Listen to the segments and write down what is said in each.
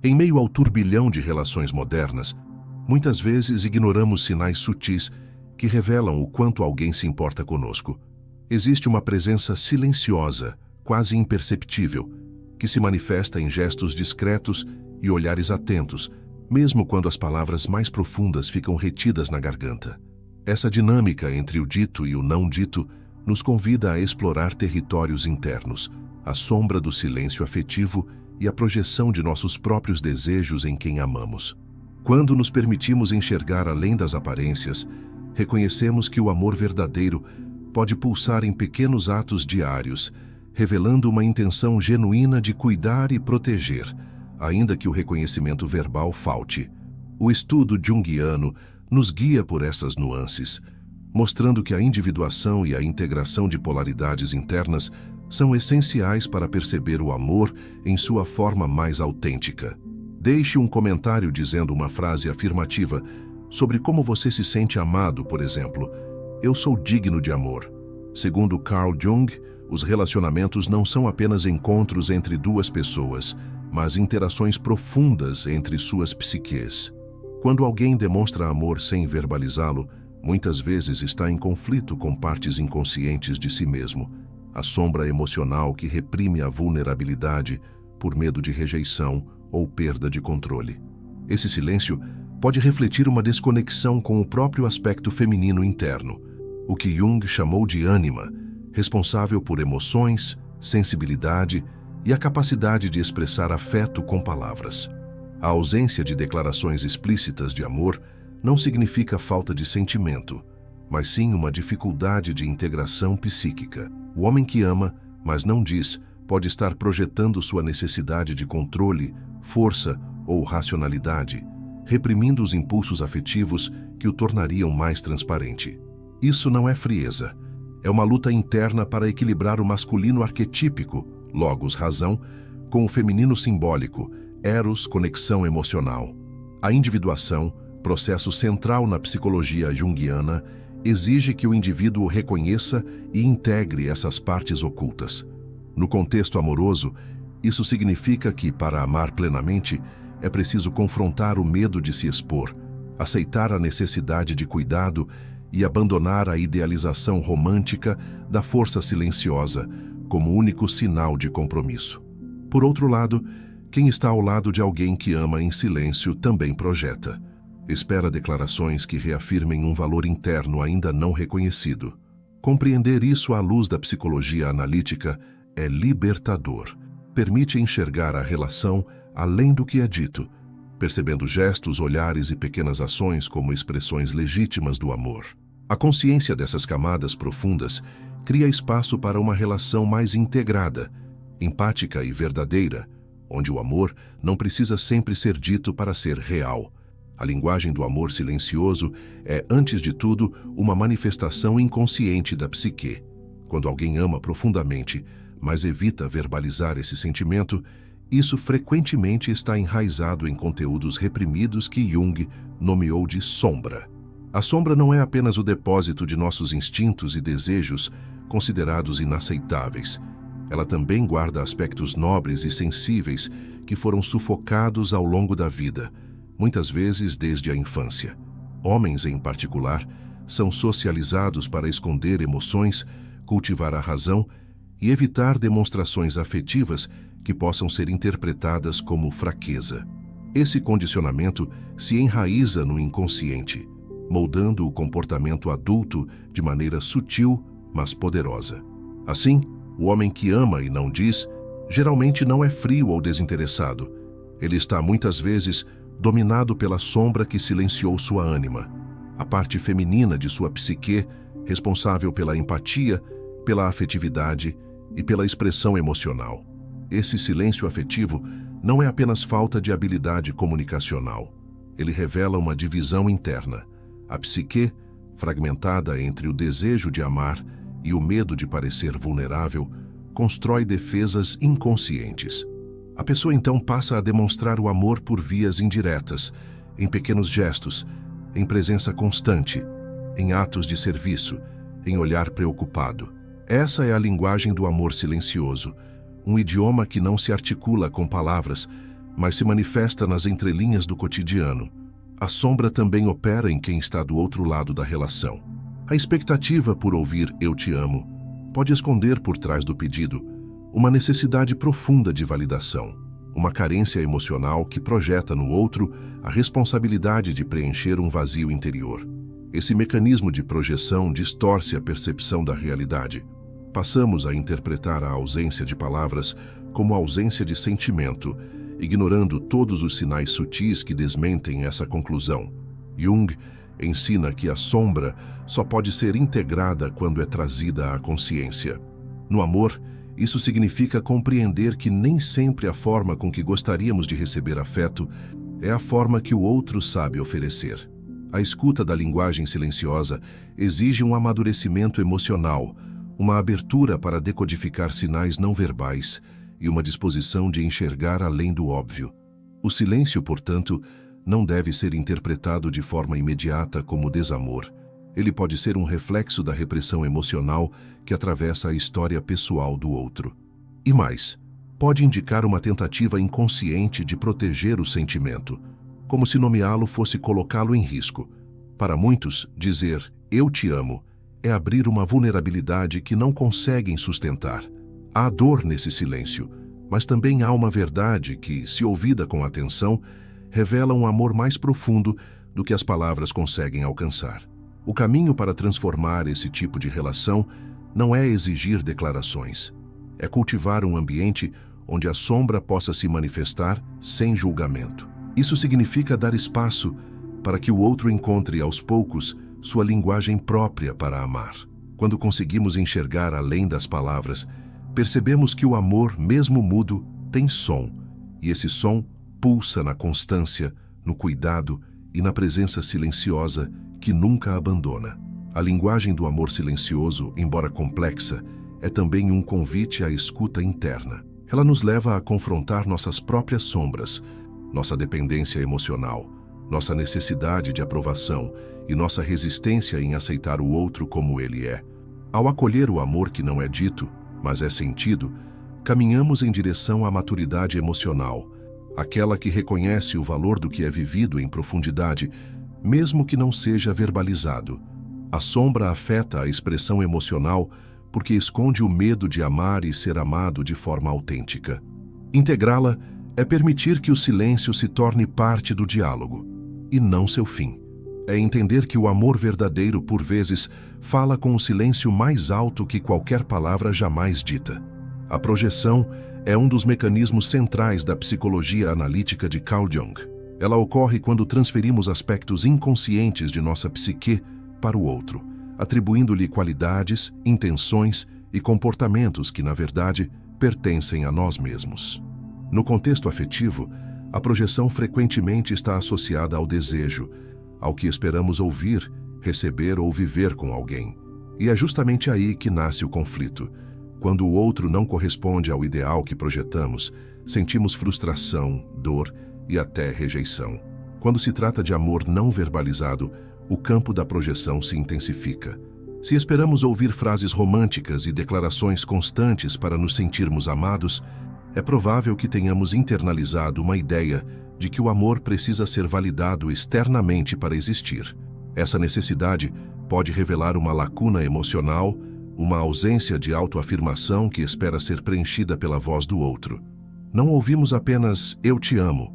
Em meio ao turbilhão de relações modernas, muitas vezes ignoramos sinais sutis que revelam o quanto alguém se importa conosco. Existe uma presença silenciosa, quase imperceptível, que se manifesta em gestos discretos e olhares atentos, mesmo quando as palavras mais profundas ficam retidas na garganta. Essa dinâmica entre o dito e o não dito nos convida a explorar territórios internos, a sombra do silêncio afetivo e a projeção de nossos próprios desejos em quem amamos. Quando nos permitimos enxergar além das aparências, reconhecemos que o amor verdadeiro pode pulsar em pequenos atos diários, revelando uma intenção genuína de cuidar e proteger, ainda que o reconhecimento verbal falte. O estudo junguiano nos guia por essas nuances, mostrando que a individuação e a integração de polaridades internas são essenciais para perceber o amor em sua forma mais autêntica. Deixe um comentário dizendo uma frase afirmativa sobre como você se sente amado, por exemplo. Eu sou digno de amor. Segundo Carl Jung, os relacionamentos não são apenas encontros entre duas pessoas, mas interações profundas entre suas psiques. Quando alguém demonstra amor sem verbalizá-lo, muitas vezes está em conflito com partes inconscientes de si mesmo, a sombra emocional que reprime a vulnerabilidade por medo de rejeição ou perda de controle. Esse silêncio pode refletir uma desconexão com o próprio aspecto feminino interno, o que Jung chamou de ânima, responsável por emoções, sensibilidade e a capacidade de expressar afeto com palavras. A ausência de declarações explícitas de amor não significa falta de sentimento, mas sim uma dificuldade de integração psíquica. O homem que ama, mas não diz, pode estar projetando sua necessidade de controle, força ou racionalidade, reprimindo os impulsos afetivos que o tornariam mais transparente. Isso não é frieza. É uma luta interna para equilibrar o masculino arquetípico, logos razão, com o feminino simbólico, eros conexão emocional. A individuação, processo central na psicologia junguiana, exige que o indivíduo reconheça e integre essas partes ocultas. No contexto amoroso, isso significa que, para amar plenamente, é preciso confrontar o medo de se expor, aceitar a necessidade de cuidado e abandonar a idealização romântica da força silenciosa como único sinal de compromisso. Por outro lado, quem está ao lado de alguém que ama em silêncio também projeta. Espera declarações que reafirmem um valor interno ainda não reconhecido. Compreender isso à luz da psicologia analítica é libertador. Permite enxergar a relação além do que é dito, percebendo gestos, olhares e pequenas ações como expressões legítimas do amor. A consciência dessas camadas profundas cria espaço para uma relação mais integrada, empática e verdadeira, onde o amor não precisa sempre ser dito para ser real. A linguagem do amor silencioso é, antes de tudo, uma manifestação inconsciente da psique. Quando alguém ama profundamente, mas evita verbalizar esse sentimento, isso frequentemente está enraizado em conteúdos reprimidos que Jung nomeou de sombra. A sombra não é apenas o depósito de nossos instintos e desejos considerados inaceitáveis. Ela também guarda aspectos nobres e sensíveis que foram sufocados ao longo da vida, muitas vezes desde a infância. Homens, em particular, são socializados para esconder emoções, cultivar a razão e evitar demonstrações afetivas que possam ser interpretadas como fraqueza. Esse condicionamento se enraiza no inconsciente, moldando o comportamento adulto de maneira sutil, mas poderosa. Assim, o homem que ama e não diz, geralmente não é frio ou desinteressado. Ele está muitas vezes dominado pela sombra que silenciou sua ânima, a parte feminina de sua psique, responsável pela empatia, pela afetividade e pela expressão emocional. Esse silêncio afetivo não é apenas falta de habilidade comunicacional. Ele revela uma divisão interna. A psique, fragmentada entre o desejo de amar e o medo de parecer vulnerável, constrói defesas inconscientes. A pessoa então passa a demonstrar o amor por vias indiretas, em pequenos gestos, em presença constante, em atos de serviço, em olhar preocupado. Essa é a linguagem do amor silencioso, um idioma que não se articula com palavras, mas se manifesta nas entrelinhas do cotidiano. A sombra também opera em quem está do outro lado da relação. A expectativa por ouvir "eu te amo" pode esconder por trás do pedido uma necessidade profunda de validação, uma carência emocional que projeta no outro a responsabilidade de preencher um vazio interior. Esse mecanismo de projeção distorce a percepção da realidade. Passamos a interpretar a ausência de palavras como ausência de sentimento, ignorando todos os sinais sutis que desmentem essa conclusão. Jung ensina que a sombra só pode ser integrada quando é trazida à consciência. No amor, isso significa compreender que nem sempre a forma com que gostaríamos de receber afeto é a forma que o outro sabe oferecer. A escuta da linguagem silenciosa exige um amadurecimento emocional, uma abertura para decodificar sinais não verbais e uma disposição de enxergar além do óbvio. O silêncio, portanto, não deve ser interpretado de forma imediata como desamor. Ele pode ser um reflexo da repressão emocional que atravessa a história pessoal do outro. E mais, pode indicar uma tentativa inconsciente de proteger o sentimento, como se nomeá-lo fosse colocá-lo em risco. Para muitos, dizer "eu te amo" é abrir uma vulnerabilidade que não conseguem sustentar. Há dor nesse silêncio, mas também há uma verdade que, se ouvida com atenção, revela um amor mais profundo do que as palavras conseguem alcançar. O caminho para transformar esse tipo de relação não é exigir declarações. É cultivar um ambiente onde a sombra possa se manifestar sem julgamento. Isso significa dar espaço para que o outro encontre aos poucos sua linguagem própria para amar. Quando conseguimos enxergar além das palavras, percebemos que o amor, mesmo mudo, tem som, e esse som pulsa na constância, no cuidado e na presença silenciosa que nunca abandona. A linguagem do amor silencioso, embora complexa, é também um convite à escuta interna. Ela nos leva a confrontar nossas próprias sombras, nossa dependência emocional, nossa necessidade de aprovação e nossa resistência em aceitar o outro como ele é. Ao acolher o amor que não é dito, mas é sentido, caminhamos em direção à maturidade emocional, aquela que reconhece o valor do que é vivido em profundidade, mesmo que não seja verbalizado. A sombra afeta a expressão emocional porque esconde o medo de amar e ser amado de forma autêntica. Integrá-la é permitir que o silêncio se torne parte do diálogo, e não seu fim. É entender que o amor verdadeiro, por vezes, fala com o silêncio mais alto que qualquer palavra jamais dita. A projeção é um dos mecanismos centrais da psicologia analítica de Carl Jung. Ela ocorre quando transferimos aspectos inconscientes de nossa psique para o outro, atribuindo-lhe qualidades, intenções e comportamentos que, na verdade, pertencem a nós mesmos. No contexto afetivo, a projeção frequentemente está associada ao desejo, ao que esperamos ouvir, receber ou viver com alguém. E é justamente aí que nasce o conflito. Quando o outro não corresponde ao ideal que projetamos, sentimos frustração, dor e até rejeição. Quando se trata de amor não verbalizado, o campo da projeção se intensifica. Se esperamos ouvir frases românticas e declarações constantes para nos sentirmos amados, é provável que tenhamos internalizado uma ideia de que o amor precisa ser validado externamente para existir. Essa necessidade pode revelar uma lacuna emocional, uma ausência de autoafirmação que espera ser preenchida pela voz do outro. Não ouvimos apenas "eu te amo",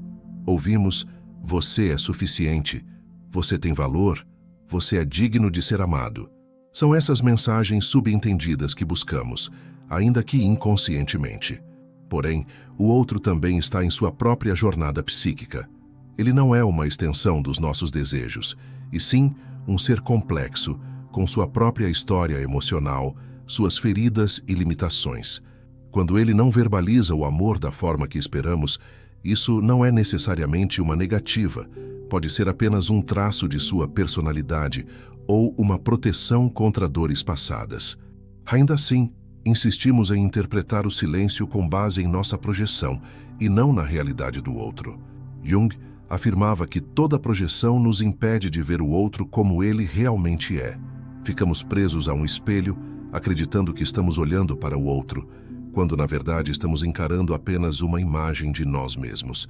ouvimos "você é suficiente", "você tem valor", "você é digno de ser amado". São essas mensagens subentendidas que buscamos, ainda que inconscientemente. Porém, o outro também está em sua própria jornada psíquica. Ele não é uma extensão dos nossos desejos, e sim um ser complexo, com sua própria história emocional, suas feridas e limitações. Quando ele não verbaliza o amor da forma que esperamos, isso não é necessariamente uma negativa, pode ser apenas um traço de sua personalidade ou uma proteção contra dores passadas. Ainda assim, insistimos em interpretar o silêncio com base em nossa projeção e não na realidade do outro. Jung afirmava que toda projeção nos impede de ver o outro como ele realmente é. Ficamos presos a um espelho, acreditando que estamos olhando para o outro, quando na verdade estamos encarando apenas uma imagem de nós mesmos.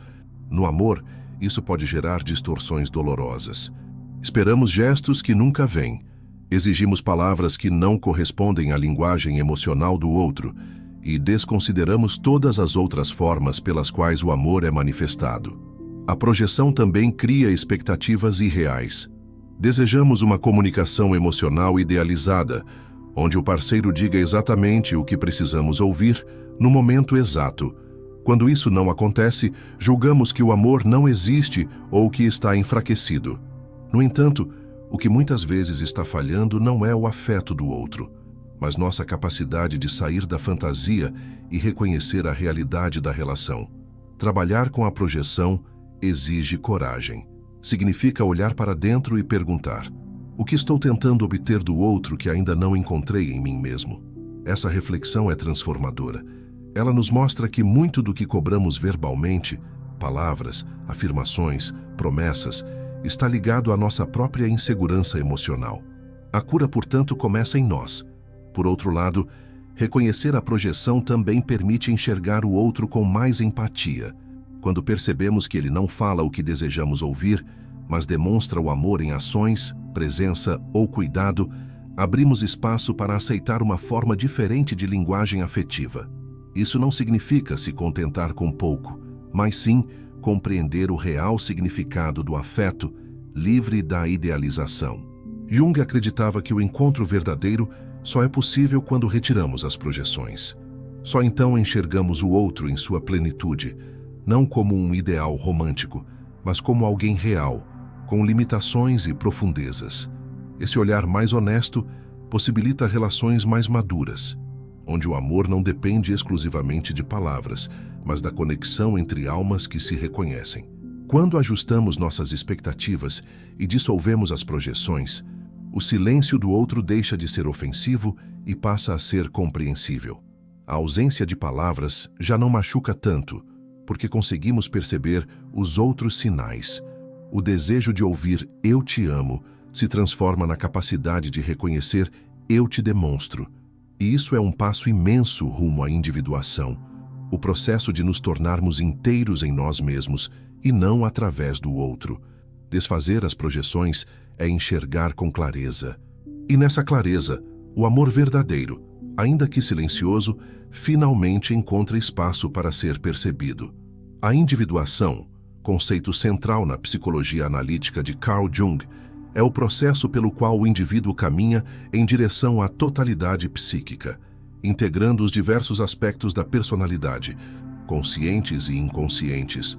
No amor, isso pode gerar distorções dolorosas. Esperamos gestos que nunca vêm. Exigimos palavras que não correspondem à linguagem emocional do outro e desconsideramos todas as outras formas pelas quais o amor é manifestado. A projeção também cria expectativas irreais. Desejamos uma comunicação emocional idealizada, onde o parceiro diga exatamente o que precisamos ouvir no momento exato. Quando isso não acontece, julgamos que o amor não existe ou que está enfraquecido. No entanto, o que muitas vezes está falhando não é o afeto do outro, mas nossa capacidade de sair da fantasia e reconhecer a realidade da relação. Trabalhar com a projeção exige coragem. Significa olhar para dentro e perguntar: o que estou tentando obter do outro que ainda não encontrei em mim mesmo? Essa reflexão é transformadora. Ela nos mostra que muito do que cobramos verbalmente, palavras, afirmações, promessas, está ligado à nossa própria insegurança emocional. A cura, portanto, começa em nós. Por outro lado, reconhecer a projeção também permite enxergar o outro com mais empatia. Quando percebemos que ele não fala o que desejamos ouvir, mas demonstra o amor em ações, presença ou cuidado, abrimos espaço para aceitar uma forma diferente de linguagem afetiva. Isso não significa se contentar com pouco, mas sim compreender o real significado do afeto, livre da idealização. Jung acreditava que o encontro verdadeiro só é possível quando retiramos as projeções. Só então enxergamos o outro em sua plenitude, não como um ideal romântico, mas como alguém real, com limitações e profundezas. Esse olhar mais honesto possibilita relações mais maduras, onde o amor não depende exclusivamente de palavras, mas da conexão entre almas que se reconhecem. Quando ajustamos nossas expectativas e dissolvemos as projeções, o silêncio do outro deixa de ser ofensivo e passa a ser compreensível. A ausência de palavras já não machuca tanto, porque conseguimos perceber os outros sinais. O desejo de ouvir "eu te amo" se transforma na capacidade de reconhecer "eu te demonstro". E isso é um passo imenso rumo à individuação, o processo de nos tornarmos inteiros em nós mesmos e não através do outro. Desfazer as projeções é enxergar com clareza. E nessa clareza, o amor verdadeiro, ainda que silencioso, finalmente encontra espaço para ser percebido. A individuação, conceito central na psicologia analítica de Carl Jung, é o processo pelo qual o indivíduo caminha em direção à totalidade psíquica, integrando os diversos aspectos da personalidade, conscientes e inconscientes,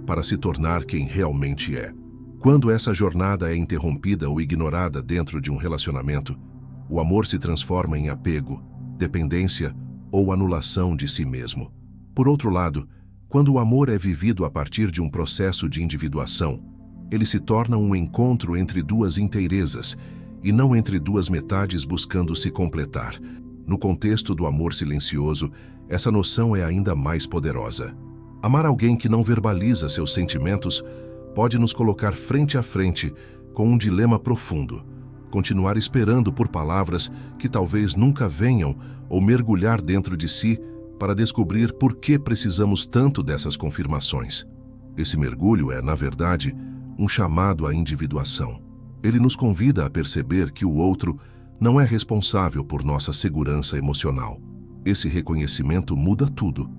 para se tornar quem realmente é. Quando essa jornada é interrompida ou ignorada dentro de um relacionamento, o amor se transforma em apego, dependência ou anulação de si mesmo. Por outro lado, quando o amor é vivido a partir de um processo de individuação, ele se torna um encontro entre duas inteirezas e não entre duas metades buscando se completar. No contexto do amor silencioso, essa noção é ainda mais poderosa. Amar alguém que não verbaliza seus sentimentos pode nos colocar frente a frente com um dilema profundo: continuar esperando por palavras que talvez nunca venham ou mergulhar dentro de si para descobrir por que precisamos tanto dessas confirmações. Esse mergulho é, na verdade, um chamado à individuação. Ele nos convida a perceber que o outro não é responsável por nossa segurança emocional. Esse reconhecimento muda tudo.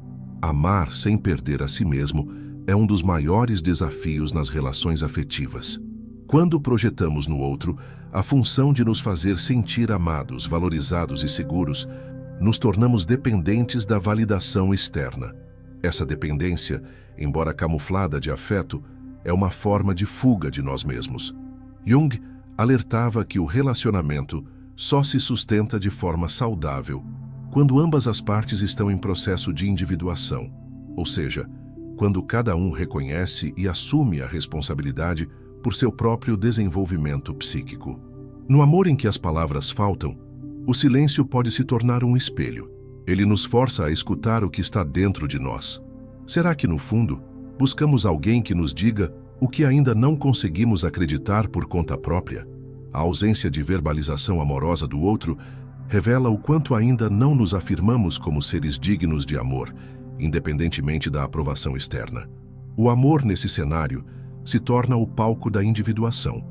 Amar sem perder a si mesmo é um dos maiores desafios nas relações afetivas. Quando projetamos no outro a função de nos fazer sentir amados, valorizados e seguros, nos tornamos dependentes da validação externa. Essa dependência, embora camuflada de afeto, é uma forma de fuga de nós mesmos. Jung alertava que o relacionamento só se sustenta de forma saudável quando ambas as partes estão em processo de individuação, ou seja, quando cada um reconhece e assume a responsabilidade por seu próprio desenvolvimento psíquico. No amor em que as palavras faltam, o silêncio pode se tornar um espelho. Ele nos força a escutar o que está dentro de nós. Será que, no fundo, buscamos alguém que nos diga o que ainda não conseguimos acreditar por conta própria? A ausência de verbalização amorosa do outro revela o quanto ainda não nos afirmamos como seres dignos de amor, independentemente da aprovação externa. O amor, nesse cenário, se torna o palco da individuação,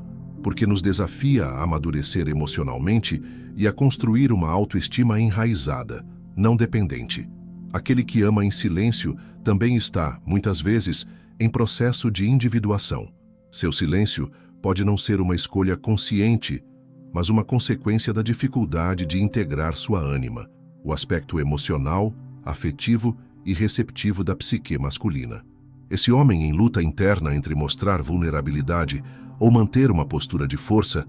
porque nos desafia a amadurecer emocionalmente e a construir uma autoestima enraizada, não dependente. Aquele que ama em silêncio também está, muitas vezes, em processo de individuação. Seu silêncio pode não ser uma escolha consciente, mas uma consequência da dificuldade de integrar sua ânima, o aspecto emocional, afetivo e receptivo da psique masculina. Esse homem em luta interna entre mostrar vulnerabilidade ou manter uma postura de força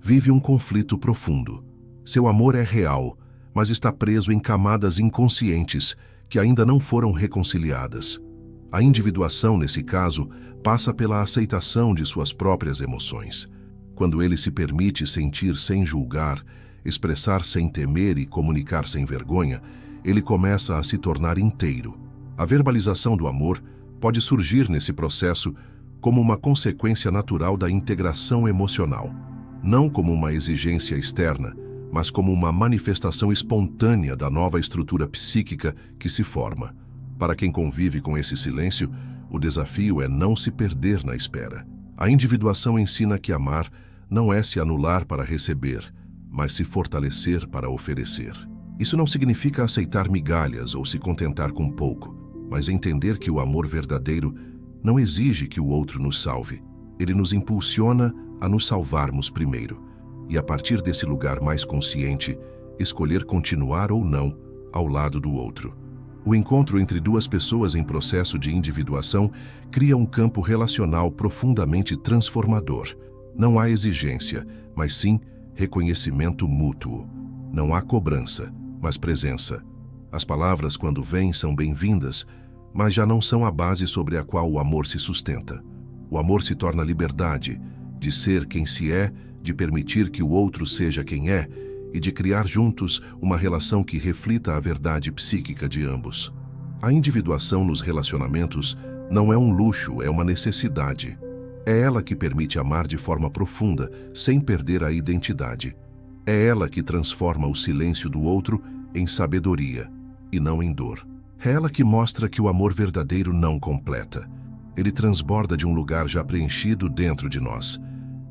vive um conflito profundo. Seu amor é real, mas está preso em camadas inconscientes que ainda não foram reconciliadas. A individuação, nesse caso, passa pela aceitação de suas próprias emoções. Quando ele se permite sentir sem julgar, expressar sem temer e comunicar sem vergonha, ele começa a se tornar inteiro. A verbalização do amor pode surgir nesse processo como uma consequência natural da integração emocional, não como uma exigência externa, mas como uma manifestação espontânea da nova estrutura psíquica que se forma. Para quem convive com esse silêncio, o desafio é não se perder na espera. A individuação ensina que amar não é se anular para receber, mas se fortalecer para oferecer. Isso não significa aceitar migalhas ou se contentar com pouco, mas entender que o amor verdadeiro não exige que o outro nos salve. Ele nos impulsiona a nos salvarmos primeiro. E a partir desse lugar mais consciente, escolher continuar ou não ao lado do outro. O encontro entre duas pessoas em processo de individuação cria um campo relacional profundamente transformador. Não há exigência, mas sim reconhecimento mútuo. Não há cobrança, mas presença. As palavras, quando vêm, são bem-vindas, mas já não são a base sobre a qual o amor se sustenta. O amor se torna liberdade, de ser quem se é, de permitir que o outro seja quem é e de criar juntos uma relação que reflita a verdade psíquica de ambos. A individuação nos relacionamentos não é um luxo, é uma necessidade. É ela que permite amar de forma profunda, sem perder a identidade. É ela que transforma o silêncio do outro em sabedoria e não em dor. É ela que mostra que o amor verdadeiro não completa. Ele transborda de um lugar já preenchido dentro de nós.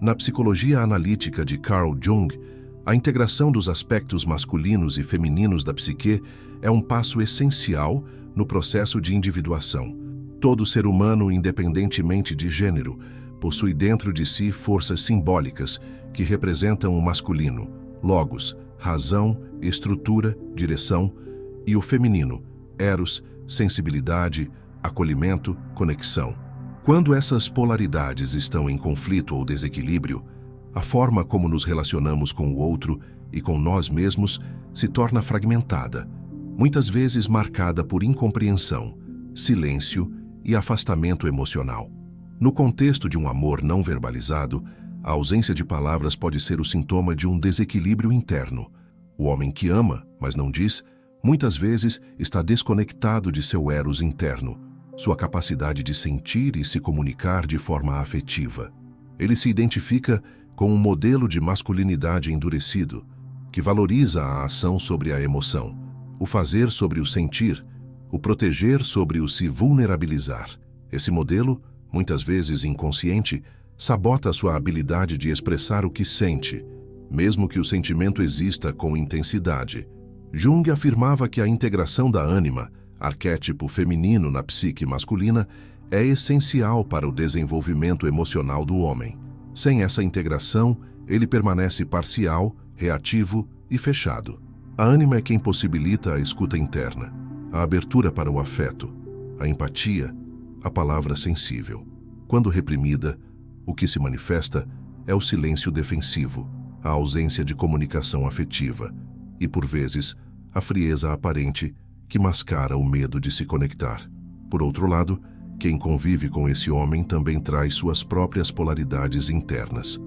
Na psicologia analítica de Carl Jung, a integração dos aspectos masculinos e femininos da psique é um passo essencial no processo de individuação. Todo ser humano, independentemente de gênero, possui dentro de si forças simbólicas que representam o masculino, logos, razão, estrutura, direção, e o feminino, eros, sensibilidade, acolhimento, conexão. Quando essas polaridades estão em conflito ou desequilíbrio, a forma como nos relacionamos com o outro e com nós mesmos se torna fragmentada, muitas vezes marcada por incompreensão, silêncio e afastamento emocional. No contexto de um amor não verbalizado, a ausência de palavras pode ser o sintoma de um desequilíbrio interno. O homem que ama, mas não diz, muitas vezes está desconectado de seu eros interno, sua capacidade de sentir e se comunicar de forma afetiva. Ele se identifica com um modelo de masculinidade endurecido, que valoriza a ação sobre a emoção, o fazer sobre o sentir, o proteger sobre o se vulnerabilizar. Esse modelo, muitas vezes inconsciente, sabota sua habilidade de expressar o que sente, mesmo que o sentimento exista com intensidade. Jung afirmava que a integração da ânima, arquétipo feminino na psique masculina, é essencial para o desenvolvimento emocional do homem. Sem essa integração, ele permanece parcial, reativo e fechado. A ânima é quem possibilita a escuta interna, a abertura para o afeto, a empatia, a palavra sensível. Quando reprimida, o que se manifesta é o silêncio defensivo, a ausência de comunicação afetiva e, por vezes, a frieza aparente que mascara o medo de se conectar. Por outro lado, quem convive com esse homem também traz suas próprias polaridades internas.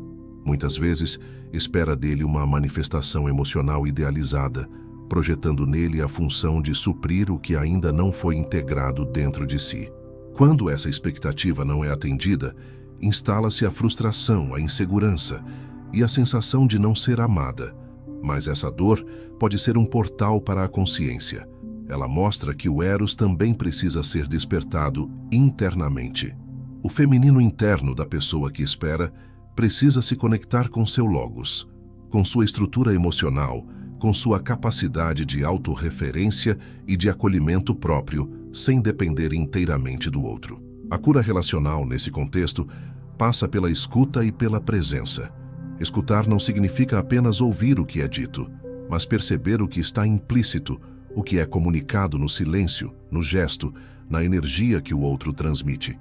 Muitas vezes, espera dele uma manifestação emocional idealizada, projetando nele a função de suprir o que ainda não foi integrado dentro de si. Quando essa expectativa não é atendida, instala-se a frustração, a insegurança e a sensação de não ser amada. Mas essa dor pode ser um portal para a consciência. Ela mostra que o Eros também precisa ser despertado internamente. O feminino interno da pessoa que espera precisa se conectar com seu logos, com sua estrutura emocional, com sua capacidade de autorreferência e de acolhimento próprio, sem depender inteiramente do outro. A cura relacional, nesse contexto, passa pela escuta e pela presença. Escutar não significa apenas ouvir o que é dito, mas perceber o que está implícito, o que é comunicado no silêncio, no gesto, na energia que o outro transmite.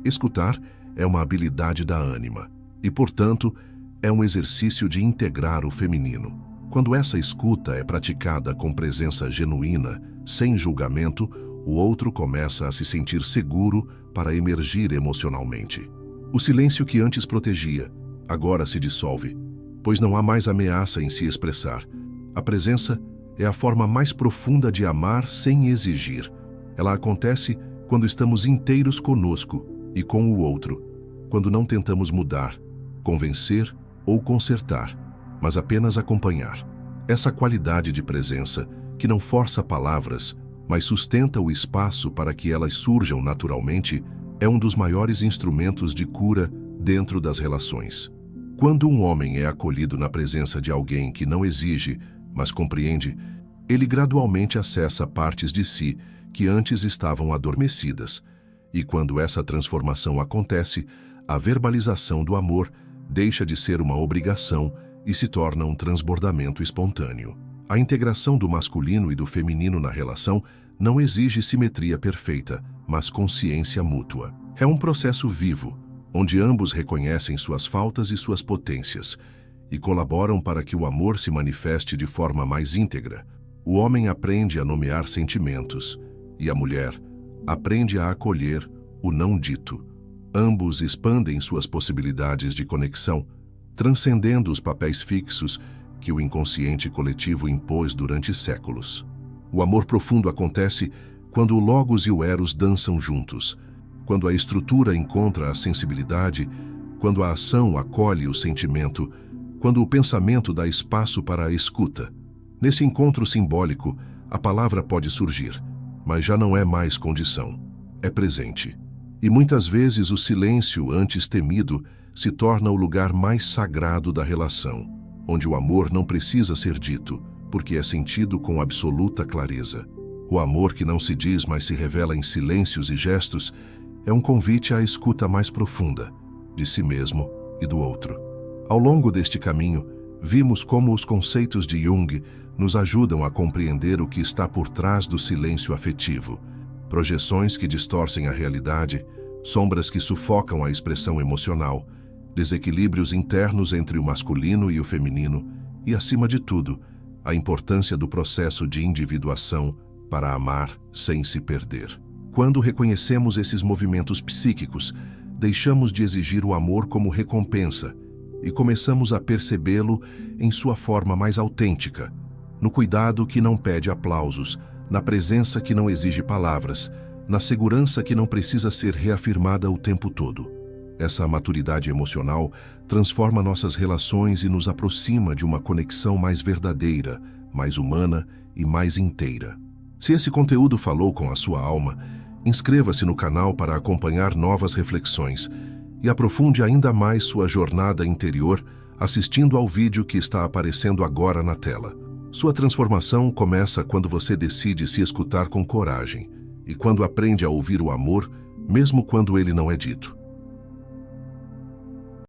Escutar é uma habilidade da ânima e, portanto, é um exercício de integrar o feminino. Quando essa escuta é praticada com presença genuína, sem julgamento, o outro começa a se sentir seguro para emergir emocionalmente. O silêncio que antes protegia, agora se dissolve, pois não há mais ameaça em se expressar. A presença é a forma mais profunda de amar sem exigir. Ela acontece quando estamos inteiros conosco e com o outro, quando não tentamos mudar, convencer ou consertar, mas apenas acompanhar. Essa qualidade de presença, que não força palavras, mas sustenta o espaço para que elas surjam naturalmente, é um dos maiores instrumentos de cura dentro das relações. Quando um homem é acolhido na presença de alguém que não exige, mas compreende, ele gradualmente acessa partes de si que antes estavam adormecidas. E quando essa transformação acontece, a verbalização do amor deixa de ser uma obrigação e se torna um transbordamento espontâneo. A integração do masculino e do feminino na relação não exige simetria perfeita, mas consciência mútua. É um processo vivo, onde ambos reconhecem suas faltas e suas potências e colaboram para que o amor se manifeste de forma mais íntegra. O homem aprende a nomear sentimentos e a mulher aprende a acolher o não dito. Ambos expandem suas possibilidades de conexão, transcendendo os papéis fixos que o inconsciente coletivo impôs durante séculos. O amor profundo acontece quando o Logos e o Eros dançam juntos, quando a estrutura encontra a sensibilidade, quando a ação acolhe o sentimento, quando o pensamento dá espaço para a escuta. Nesse encontro simbólico, a palavra pode surgir, mas já não é mais condição, é presente. E muitas vezes o silêncio antes temido se torna o lugar mais sagrado da relação, onde o amor não precisa ser dito, porque é sentido com absoluta clareza. O amor que não se diz, mas se revela em silêncios e gestos, é um convite à escuta mais profunda, de si mesmo e do outro. Ao longo deste caminho, vimos como os conceitos de Jung nos ajudam a compreender o que está por trás do silêncio afetivo, projeções que distorcem a realidade, sombras que sufocam a expressão emocional, desequilíbrios internos entre o masculino e o feminino e, acima de tudo, a importância do processo de individuação para amar sem se perder. Quando reconhecemos esses movimentos psíquicos, deixamos de exigir o amor como recompensa e começamos a percebê-lo em sua forma mais autêntica, no cuidado que não pede aplausos, na presença que não exige palavras, na segurança que não precisa ser reafirmada o tempo todo. Essa maturidade emocional transforma nossas relações e nos aproxima de uma conexão mais verdadeira, mais humana e mais inteira. Se esse conteúdo falou com a sua alma, inscreva-se no canal para acompanhar novas reflexões e aprofunde ainda mais sua jornada interior assistindo ao vídeo que está aparecendo agora na tela. Sua transformação começa quando você decide se escutar com coragem e quando aprende a ouvir o amor, mesmo quando ele não é dito.